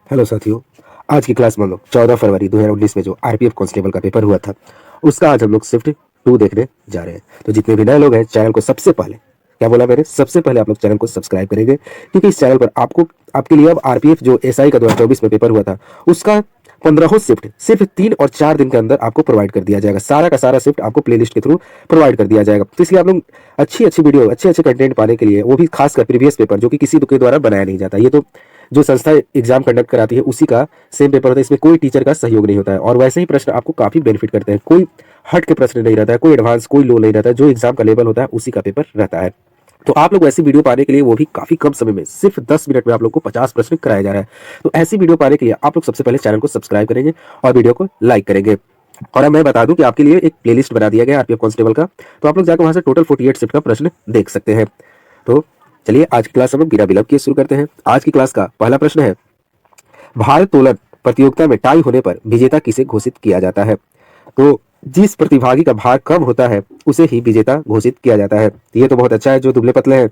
Hello साथियों। आज की क्लास में हम लोग 14 फरवरी 2019 में जो आरपीएफ कांस्टेबल का पेपर हुआ था उसका आज हम लोग शिफ्ट 2 देखने जा रहे हैं। तो जितने भी नए लोग हैं चैनल को सबसे पहले, क्या बोला मैंने, सबसे पहले आप लोग चैनल को सब्सक्राइब करेंगे, क्योंकि इस चैनल पर आपको आपके लिए अब आरपीएफ जो एसआई का 2024 में पेपर हुआ था उसका 15 शिफ्ट सिर्फ 3 और 4 दिन के अंदर आपको प्रोवाइड कर दिया जाएगा। सारा का सारा शिफ्ट आपको प्लेलिस्ट के थ्रू प्रोवाइड कर दिया जाएगा। तो इसलिए आप लोग अच्छी अच्छी वीडियो, अच्छे अच्छे कंटेंट पाने के लिए, वो भी खासकर प्रीवियस पेपर जो कि किसी के द्वारा बनाया नहीं जाता, ये तो जो संस्था एग्जाम कंडक्ट कराती है उसी का सेम पेपर होता है। इसमें कोई टीचर का सहयोग नहीं होता है और वैसे ही प्रश्न आपको काफी बेनिफिट करते हैं। कोई हट के प्रश्न नहीं रहता है, कोई एडवांस, कोई लो नहीं रहता है। जो एग्जाम का लेवल होता है उसी का पेपर रहता है। तो आप लोग ऐसी वीडियो पाने के लिए, वो भी काफी कम समय में, सिर्फ 10 मिनट में आप लोग को 50 प्रश्न कराया जा रहा है। तो ऐसी वीडियो पाने के लिए आप लोग सबसे पहले चैनल को सब्सक्राइब करेंगे और वीडियो को लाइक करेंगे। और अब मैं बता दूं कि आपके लिए एक प्लेलिस्ट बना दिया गया आरपीएफ कांस्टेबल का, तो आप लोग जाकर वहां से टोटल 48 शिफ्ट का प्रश्न देख सकते हैं। तो चलिए आज की क्लास हम लोग बिना विलंब किए शुरू करते हैं। आज की क्लास का पहला प्रश्न है, भारोत्तोलन प्रतियोगिता में टाई होने पर विजेता किसे घोषित किया जाता है? तो जिस प्रतिभागी का भार कम होता है उसे ही विजेता घोषित किया जाता है। ये तो बहुत अच्छा है। जो दुबले पतले हैं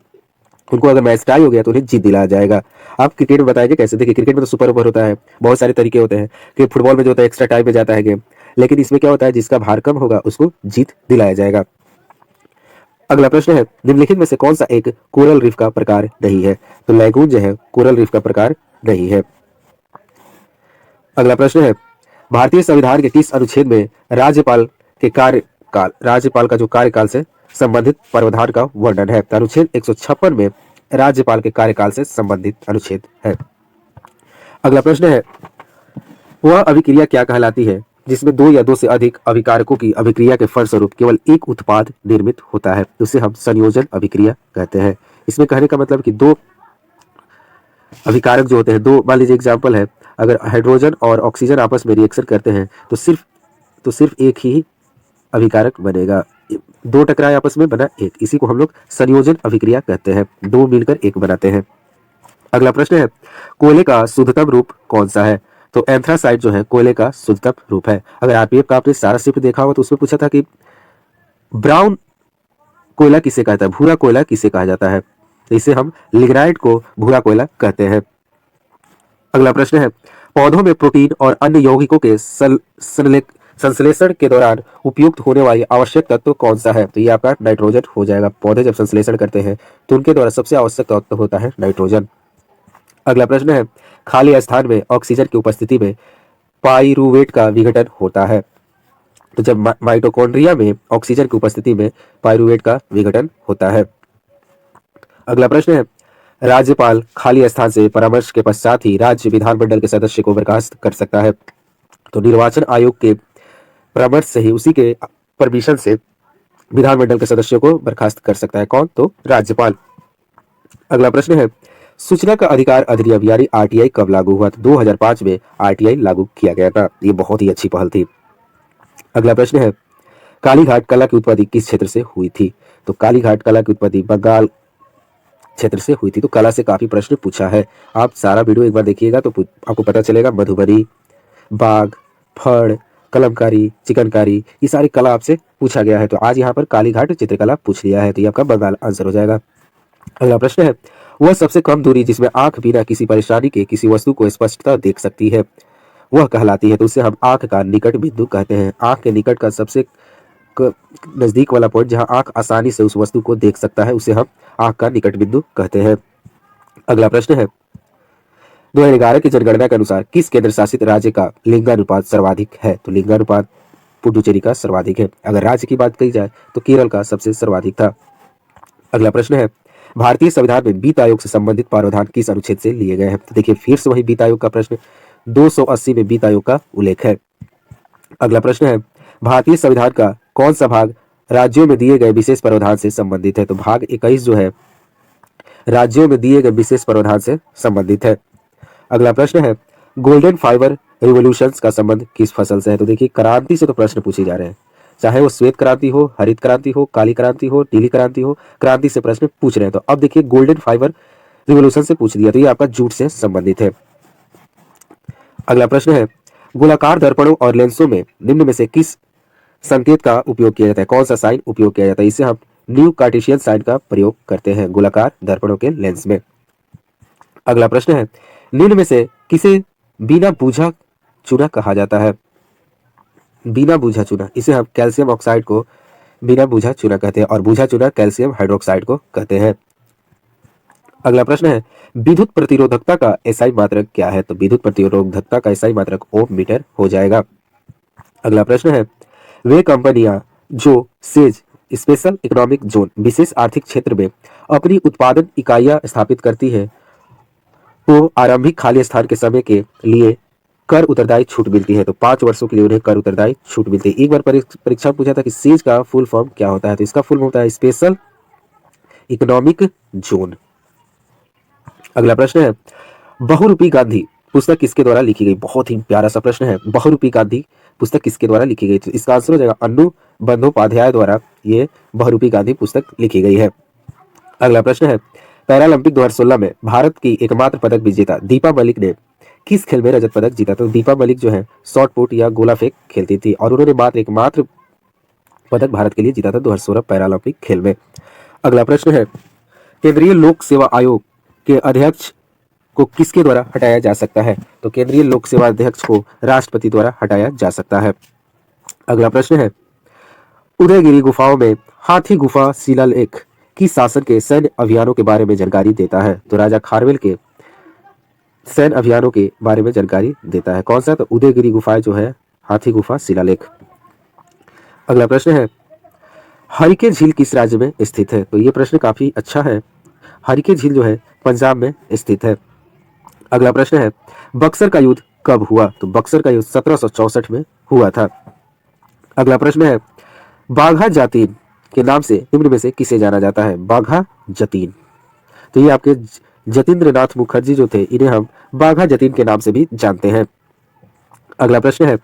उनको अगर मैच टाई हो गया तो उन्हें जीत दिलाया जाएगा। आप क्रिकेट में बताएंगे कैसे? देखिए, क्रिकेट में तो सुपर ओवर होता है, बहुत सारे तरीके होते हैं कि फुटबॉल में जो होता है एक्स्ट्रा टाइम में जाता है गेम, लेकिन इसमें क्या होता है, जिसका भार कम होगा उसको जीत दिलाया जाएगा। अगला प्रश्न है, निम्नलिखित में से कौन सा एक कोरल रीफ का प्रकार नहीं है? तो लैगून जो है कोरल रीफ का प्रकार नहीं है। अगला प्रश्न है, भारतीय संविधान के किस अनुच्छेद में राज्यपाल के कार्यकाल, राज्यपाल का जो कार्यकाल से संबंधित प्रावधान का वर्णन है? तो अनुच्छेद 156 में राज्यपाल के कार्यकाल से संबंधित अनुच्छेद है। अगला प्रश्न है, वह अभिक्रिया क्या कहलाती है जिसमें 2 या 2 से अधिक अभिकारकों की अभिक्रिया के फलस्वरूप केवल एक उत्पाद निर्मित होता है? तो उसे हम संयोजन अभिक्रिया कहते हैं। इसमें कहने का मतलब कि 2 अभिकारक जो होते हैं, 2, मान लीजिए एग्जाम्पल है, अगर हाइड्रोजन और ऑक्सीजन आपस में रिएक्शन करते हैं तो सिर्फ एक ही अभिकारक बनेगा। 2 टकराए आपस में, बना एक। इसी को हम लोग संयोजन अभिक्रिया कहते हैं। 2 मिलकर एक बनाते हैं। अगला प्रश्न है, कोयले का शुद्धतम रूप कौन सा है? तो एंथ्रासाइट जो है कोयले का शुद्धतम रूप है। अगर आरपीएफ का आपने सारा शिफ्ट देखा हो तो उसमें पूछा था कि ब्राउन कोयला किसे कहता है, भूरा कोयला किसे कहा जाता है? तो इसे हम लिग्नाइट को भूरा कोयला कहते हैं। अगला प्रश्न है, पौधों में प्रोटीन और अन्य यौगिकों के संश्लेषण के दौरान उपयुक्त होने वाली आवश्यक तत्व कौन सा है? तो ये आपका नाइट्रोजन हो जाएगा। पौधे जब संश्लेषण करते हैं तो उनके द्वारा सबसे आवश्यक तत्व होता है नाइट्रोजन। अगला प्रश्न है, खाली स्थान में ऑक्सीजन की उपस्थिति में पाइरूवेट का विघटन होता है? तो जब माइटोकॉन्ड्रिया में ऑक्सीजन की उपस्थिति में पाइरूवेट का विघटन होता है। अगला प्रश्न है, राज्यपाल खाली स्थान से परामर्श के पश्चात ही राज्य विधानमंडल के सदस्य को बर्खास्त कर सकता है? तो निर्वाचन आयोग के परामर्श से ही, उसी के परमिशन से विधानमंडल के सदस्यों को बर्खास्त कर सकता है। कौन? तो राज्यपाल। अगला प्रश्न है, सूचना का अधिकार अधिनियम यानी आरटीआई कब लागू हुआ? तो 2005 में आरटीआई लागू किया गया था। ये बहुत ही अच्छी पहल थी। अगला प्रश्न है, कालीघाट कला की उत्पत्ति किस क्षेत्र से हुई थी? तो कालीघाट कला की उत्पत्ति बंगाल क्षेत्र से हुई थी। तो कला से काफी प्रश्न पूछा है। आप सारा वीडियो एक बार देखिएगा तो आपको पता चलेगा। मधुबनी, बाग, फड़, कलमकारी, चिकनकारी, ये सारी कला आपसे पूछा गया है। तो आज यहाँ पर कालीघाट चित्रकला पूछ लिया है, तो ये आपका बंगाल आंसर हो जाएगा। अगला प्रश्न है, वह सबसे कम दूरी जिसमें आंख बिना किसी परेशानी के किसी वस्तु को स्पष्टता देख सकती है वह कहलाती है? तो उसे हम आंख का निकट बिंदु कहते हैं। आंख के निकट का सबसे नजदीक वाला पॉइंट जहां आंख आसानी से उस वस्तु को देख सकता है उसे हम आंख का निकट बिंदु कहते हैं। अगला प्रश्न है, 2011 की जनगणना के अनुसार किस केंद्र शासित राज्य का लिंगानुपात सर्वाधिक है? तो लिंगानुपात पुडुचेरी का सर्वाधिक है। अगर राज्य की बात की जाए तो केरल का सबसे सर्वाधिक था। अगला प्रश्न है, भारतीय संविधान में वित्त आयोग से संबंधित प्रावधान किस अनुच्छेद से लिए गए हैं? तो देखिए, फिर से वही वित्त आयोग का प्रश्न, 280 में वित्त आयोग का उल्लेख है। अगला प्रश्न है, भारतीय संविधान का कौन सा भाग राज्यों में दिए गए विशेष प्रावधान से संबंधित है? तो भाग 21 जो है राज्यों में दिए गए विशेष प्रावधान से संबंधित है। अगला प्रश्न है, गोल्डन फाइबर रिवोल्यूशंस का संबंध किस फसल से है? तो देखिए, क्रांति से तो प्रश्न पूछे जा रहे हैं, चाहे वो श्वेत क्रांति हो, हरित क्रांति हो, काली क्रांति हो, नीली क्रांति हो, क्रांति से प्रश्न पूछ रहे हैं। तो अब देखिए, गोल्डन फाइबर रिवोल्यूशन से पूछ दिया, तो ये आपका जूट से संबंधित है। अगला प्रश्न है, गोलाकार दर्पणों और लेंसों में निम्न में से किस संकेत का उपयोग किया जाता है? कौन सा साइन उपयोग किया जाता है? इसे हम न्यू कार्टेशियन साइन का प्रयोग करते हैं गोलाकार दर्पणों के लेंस में। अगला प्रश्न है, निम्न में से किसे बिना बूझा चूना कहा जाता है? बिना बूझा चूना, इसे हम कैल्शियम ऑक्साइड को बिना बूझा चूना कहते हैं और बूझा चूना कैल्शियम हाइड्रोक्साइड को कहते हैं। अगला प्रश्न है, विद्युत प्रतिरोधकता का एसआई मात्रक क्या है? तो विद्युत प्रतिरोधकता का एसआई मात्रक ओम मीटर हो जाएगा। अगला प्रश्न है, वे कंपनियां जो सेज स्पेशल इकोनॉमिक जोन विशेष आर्थिक क्षेत्र में अपनी उत्पादन इकाइयां स्थापित करती है तो आरंभिक खाली स्थान के समय के लिए कर उत्तरदायी छूट मिलती है। तो 5 वर्षों के लिए उन्हें कर उत्तरदायी छूट मिलती है। एक बार परीक्षा में पूछा था कि सेज का फुल फॉर्म क्या होता है, तो इसका फुल फॉर्म होता है स्पेशल इकोनॉमिक जोन। अगला प्रश्न है, बहुरूपी गांधी पुस्तक किसके द्वारा लिखी गई? बहुत ही प्यारा सा प्रश्न है। बहुरूपी गांधी पुस्तक किसके द्वारा लिखी गई? तो इसका आंसर हो जाएगा अन्नू बंदोपाध्याय द्वारा ये बहुरूपी गांधी पुस्तक लिखी गई है। अगला प्रश्न है, पैरालंपिक 2016 में भारत की एकमात्र पदक विजेता दीपा मलिक ने किस खेल में रजत पदक जीता? तो दीपा मलिक जो है शॉट पुट या गोला फेंक खेलती थी और उन्होंने एकमात्र पदक भारत के लिए जीता था 2016 पैरालंपिक खेल में। अगला प्रश्न है, केंद्रीय लोक सेवा आयोग के अध्यक्ष को किसके द्वारा हटाया जा सकता है? तो केंद्रीय लोक सेवा अध्यक्ष को राष्ट्रपति द्वारा हटाया जा सकता है। अगला प्रश्न है, उदयगिरी गुफाओं में हाथी गुफा शिलालेख किस शासन के सैन्य अभियानों के बारे में जानकारी देता है? तो राजा खारवेल के सैन्य अभियानों के बारे में जानकारी देता है। कौन सा? तो उदयगिरी गुफाएं जो है हाथी गुफा शिलालेख। अगला प्रश्न है, हरिके झील किस राज्य में स्थित है? तो ये प्रश्न काफी अच्छा है। हरिके झील जो है पंजाब में स्थित है। अगला प्रश्न है, बक्सर का युद्ध कब हुआ? तो बक्सर का युद्ध 1764 में हुआ था। अगला प्रश्न है, बाघा जातीन के नाम से निम्न में से किसे जाना जाता है? बाघा जतीन, तो ये आपके जतीन्द्र नाथ मुखर्जी जो थे, इन्हें हम बाघा जतीन के नाम से भी जानते हैं। अगला प्रश्न है,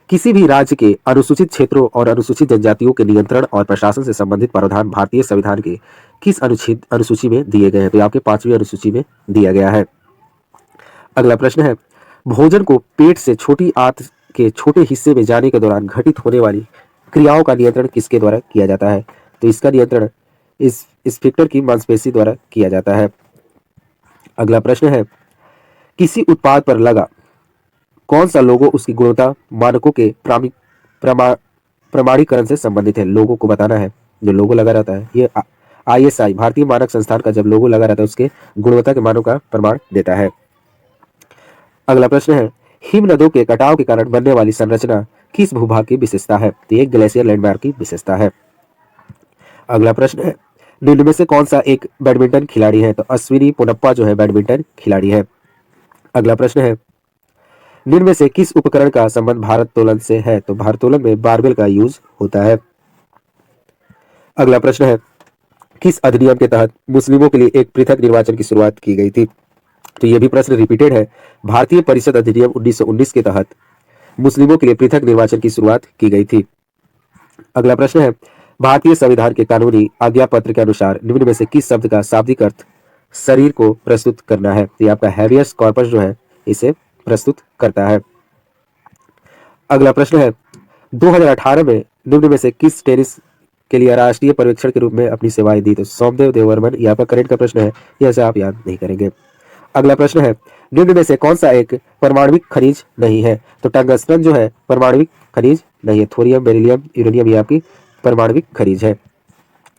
किसी भी राज्य के अनुसूचित क्षेत्रों और अनुसूचित जनजातियों के नियंत्रण और प्रशासन से संबंधित प्रावधान भारतीय संविधान के किस अनुसूची में दिए गए हैं? तो आपके 5वीं अनुसूची में दिया गया है। अगला प्रश्न है, भोजन को पेट से छोटी आंत के छोटे हिस्से में जाने के दौरान घटित होने वाली क्रियाओं का नियंत्रण किसके द्वारा किया जाता है? तो इसका नियंत्रण इस स्फिंक्टर की मांसपेशी द्वारा किया जाता है। अगला प्रश्न है, किसी उत्पाद पर लगा कौन सा लोगो उसकी गुणवत्ता मानकों के प्रमाणीकरण से संबंधित है? लोगों को बताना है, जो लोगो लगा रहता है ये ISI भारतीय मानक संस्थान का जब लोगो लगा रहता है उसके गुणवत्ता के मानों का प्रमाण देता है। अगला प्रश्न है, हिम नदों के कटाव के कारण बनने वाली संरचना किस भूभाग की विशेषता है? तो एक ग्लेशियर लैंडमार्क की विशेषता है। अगला प्रश्न है, निम्न में से कौन सा एक बैडमिंटन खिलाड़ी है? तो अश्विनी पोनप्पा जो है बैडमिंटन खिलाड़ी है। अगला प्रश्न है, निम्न में से किस उपकरण का संबंध भारोत्तोलन से है? तो भारोत्तोलन में बारबेल का यूज होता है। अगला प्रश्न है, किस अधिनियम के तहत मुस्लिमों के लिए एक पृथक निर्वाचन की शुरुआत की गई थी? तो यह भी प्रश्न रिपीटेड है। भारतीय परिषद अधिनियम 1919 के तहत मुस्लिमों के लिए पृथक निर्वाचन की शुरुआत की गई थी। अगला प्रश्न है, भारतीय संविधान के कानूनी आज्ञा पत्र के अनुसार निम्न में से किस शब्द का शाब्दिक अर्थ शरीर को प्रस्तुत करना है? तो आपका हैबियस कॉर्पस जो है इसे प्रस्तुत करता है। अगला प्रश्न है, 2018 में निम्न में से किस टेनिस के लिए राष्ट्रीय पर्यवेक्षण के रूप में अपनी सेवाएं दी? तो सोमदेव देववर्मन, यहाँ पर करंट का प्रश्न है, यह से आप याद नहीं करेंगे। अगला प्रश्न है, निम्न में से कौन सा एक परमाणविक खनिज नहीं है? तो टंगस्टन जो है परमाणविक खनिज नहीं है। थोरियम, बेरिलियम, यूरेनियम ये आपकी परमाणविक खनिज है।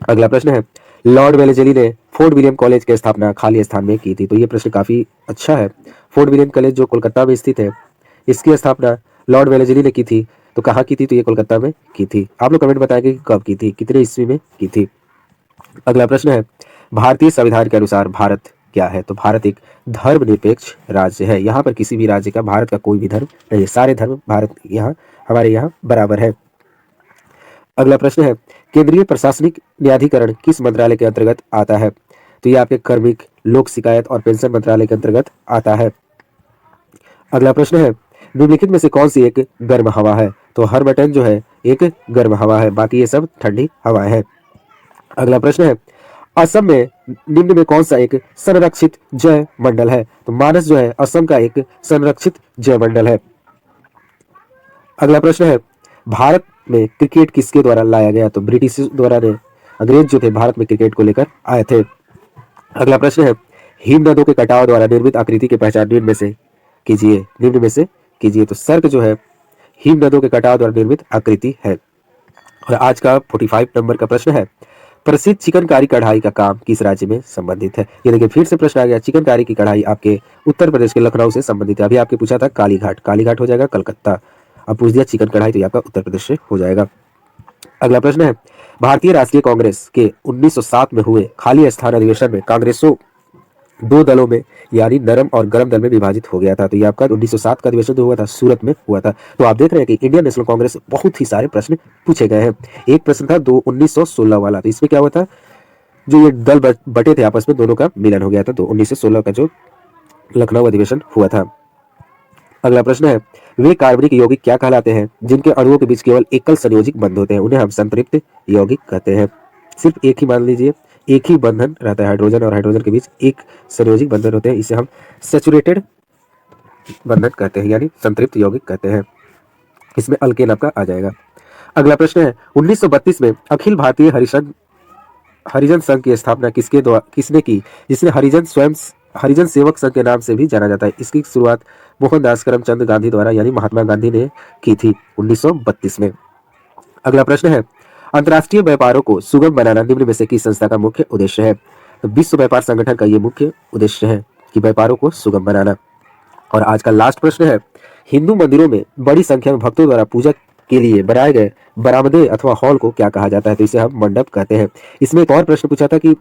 अगला प्रश्न है, लॉर्ड वेलेजली ने फोर्ट विलियम कॉलेज की स्थापना खाली स्थान में की थी? तो ये प्रश्न काफी अच्छा है। फोर्ट विलियम कॉलेज जो कोलकाता में स्थित है, इसकी स्थापना लॉर्ड वेलेजली ने की थी। तो कहाँ की थी? तो ये कोलकाता में की थी। आप लोग कमेंट बताएंगे कि कब की थी, कितने ईस्वी में की थी। अगला प्रश्न है, भारतीय संविधान के अनुसार भारत क्या है? तो भारत एक धर्मनिरपेक्ष राज्य है। यहाँ पर किसी भी राज्य का, भारत का कोई भी धर्म नहीं है, सारे धर्म भारत यहाँ हमारे यहाँ बराबर है। अगला प्रश्न है, केंद्रीय प्रशासनिक न्यायाधिकरण किस मंत्रालय के अंतर्गत आता है? तो ये आपके कार्मिक, लोक शिकायत और पेंशन मंत्रालय के अंतर्गत आता है। अगला प्रश्न है, निम्नलिखित में से कौन सी एक गर्म हवा है? तो हर्बटन जो है एक गर्म हवा है, बाकी ये सब ठंडी हवाएं हैं। अगला प्रश्न है, असम में निम्न में कौन सा एक संरक्षित जैव मंडल है? तो मानस जो है असम का एक संरक्षित जैव मंडल है। अगला प्रश्न है, भारत में क्रिकेट किसके द्वारा लाया गया? तो ब्रिटिश द्वारा ने, अंग्रेज जो थे भारत में क्रिकेट को लेकर आए थे। अगला प्रश्न है, हिम नदों के कटाव द्वारा निर्मित आकृति की पहचान निम्न में से कीजिए, निम्न में से कीजिए। तो सर्क जो है हिम नदों के कटाव द्वारा निर्मित आकृति है। और आज का 45 नंबर का प्रश्न है, प्रसिद्ध चिकनकारी कढ़ाई का काम किस राज्य में संबंधित है? ये देखिए फिर से प्रश्न आ गया, चिकनकारी की कढ़ाई आपके उत्तर प्रदेश के लखनऊ से संबंधित है। अभी आपके पूछा था कालीघाट, कालीघाट हो जाएगा कलकत्ता। अब पूछ दिया चिकन कढ़ाई, तो ये आपका उत्तर प्रदेश से हो जाएगा। अगला प्रश्न है, भारतीय राष्ट्रीय कांग्रेस के 1907 में हुए खाली स्थान अधिवेशन में कांग्रेसों दो दलों में यानी नरम और गर्म दल में विभाजित हो गया था। तो ये आपका 1907 का अधिवेशन जो हुआ था सूरत में हुआ था। तो आप देख रहे हैं कि इंडियन नेशनल कांग्रेस बहुत ही सारे प्रश्न पूछे गए हैं। एक प्रश्न था 1916 वाला, तो इसमें क्या हुआ था, जो ये दल बटे थे आपस में, दोनों का मिलन हो गया था। तो 1916 का जो लखनऊ अधिवेशन हुआ था। अगला प्रश्न है, वे कार्बनिक यौगिक क्या कहलाते हैं जिनके अणुओं के बीच केवल एकल संयोजिक बंध होते हैं? उन्हें हम संतृप्त यौगिक कहते हैं। सिर्फ एक ही, मान लीजिए एक ही बंधन रहता है, हाइड्रोजन और हाइड्रोजन के बीच एक संयोजिक बंधन होते हैं, इसे हम सैचुरेटेड बंधन कहते हैं, यानी संतृप्त यौगिक कहते हैं। इसमें अल्केन आपका आ जाएगा। अगला प्रश्न है, 1932 में अखिल भारतीय हरिजन संघ की स्थापना किसने की, जिसने हरिजन सेवक संघ के नाम से भी जाना जाता है? इसकी शुरुआत मोहनदास करमचंद गांधी द्वारा यानी महात्मा गांधी ने की थी 1932 में। अगला प्रश्न है, अंतर्राष्ट्रीय व्यापारों को सुगम बनाना निम्न में से किस संस्था का मुख्य उद्देश्य है? तो विश्व व्यापार संगठन का ये मुख्य उद्देश्य है कि व्यापारों को सुगम बनाना। और आज का लास्ट प्रश्न है, हिंदू मंदिरों में बड़ी संख्या में भक्तों द्वारा पूजा के लिए बनाए गए बरामदे अथवा हॉल को क्या कहा जाता है? तो इसे हम मंडप कहते हैं। इसमें एक और प्रश्न पूछा था कि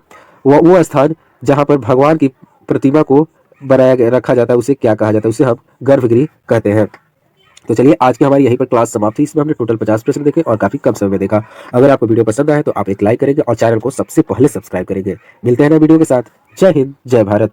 वो स्थान जहां पर भगवान की प्रतिमा को रखा जाता है उसे क्या कहा जाता है? उसे हम गर्भगृह कहते हैं। तो चलिए आज की हमारी यहीं पर क्लास समाप्त हुई। इसमें हमने टोटल 50 प्रश्न देखे और काफी कम समय में देखा। अगर आपको वीडियो पसंद आए तो आप एक लाइक करेंगे और चैनल को सबसे पहले सब्सक्राइब करेंगे। मिलते हैं ना वीडियो के साथ। जय हिंद, जय भारत।